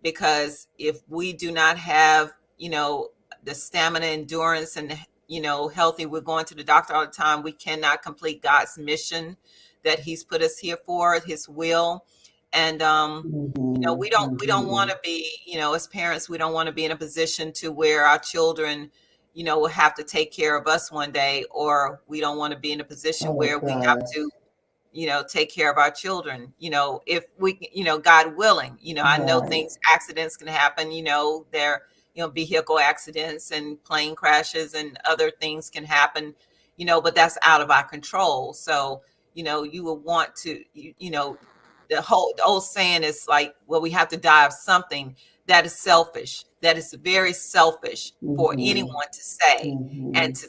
because if we do not have, the stamina, endurance, and healthy, we're going to the doctor all the time. We cannot complete God's mission that He's put us here for, His will, and Mm-hmm, we don't want mm-hmm. to be, as parents, we don't want to be in a position to where our children, will have to take care of us one day, or we don't want to be in a position Oh where we have gosh. to take care of our children, if we, God willing, I know Right. things, accidents can happen, there, vehicle accidents and plane crashes and other things can happen, but that's out of our control. So, you will want to, the old saying is like, well, we have to die of something. That is selfish. That is very selfish for Mm-hmm, anyone to say and mm-hmm. to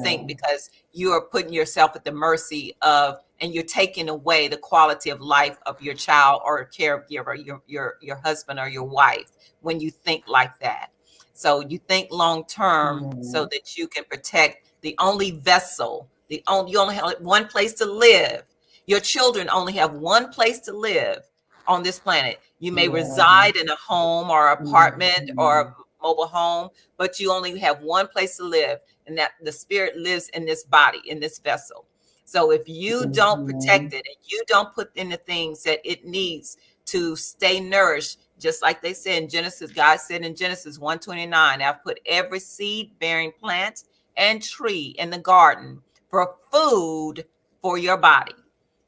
think, Yeah. because you are putting yourself at the mercy of, and you're taking away the quality of life of your child or caregiver, your husband or your wife, when you think like that. So you think long term so Right. that you can protect the only vessel, you only have one place to live. Your children only have one place to live on this planet. You may Yeah. reside in a home or apartment or Mm-hmm. a mobile home, but you only have one place to live, and that the spirit lives in this body, in this vessel. So if you don't Mm-hmm. protect it and you don't put in the things that it needs to stay nourished, just like they said in Genesis, God said in Genesis 1:29, I've put every seed bearing plant and tree in the garden for food for your body.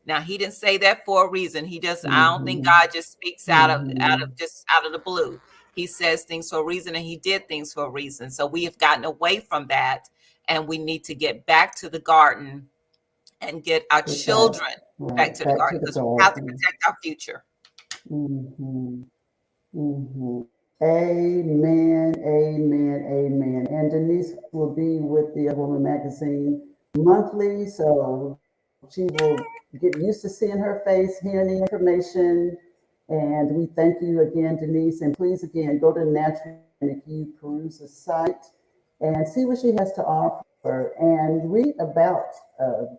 Now he didn't say that for a reason. I don't think Mm-hmm. God just speaks out of the blue. He says things for a reason, and he did things for a reason. So we have gotten away from that, and we need to get back to the garden and get our Get back. children back Right. to the Back to garden, the because we have to garden. protect our future. Mm-hmm. Mm-hmm. Amen, amen, amen. And Denise will be with the Woman Magazine monthly, so she will get used to seeing her face, hearing the information. And we thank you again, Denise. And please, again, go to Natural, and if you peruse the site and see what she has to offer and read about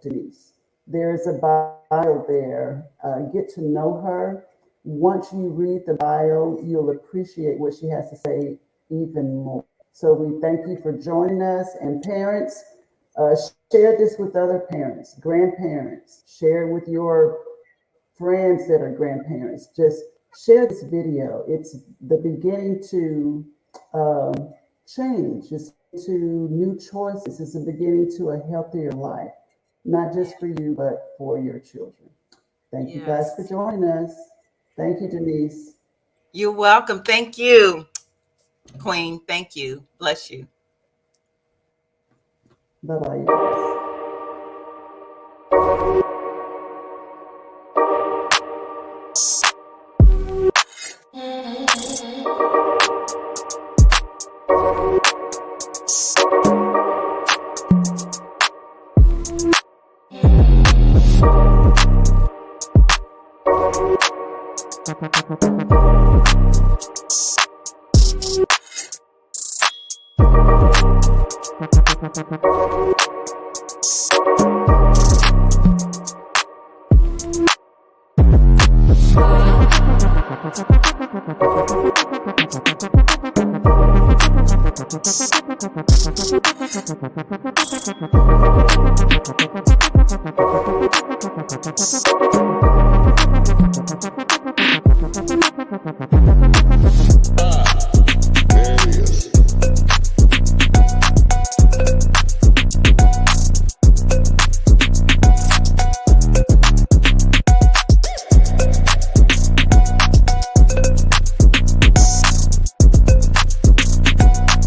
Denise. There's a bio there. Get to know her. Once you read the bio, you'll appreciate what she has to say even more. So we thank you for joining us. And parents, share this with other parents, grandparents, share with your friends that are grandparents. Just share this video. It's the beginning to change. It's to new choices. It's a beginning to a healthier life, not just for you, but for your children. Thank you guys for Yes. joining us. Thank you, Denise. You're welcome. Thank you, Queen. Thank you. Bless you. Bye-bye, you guys.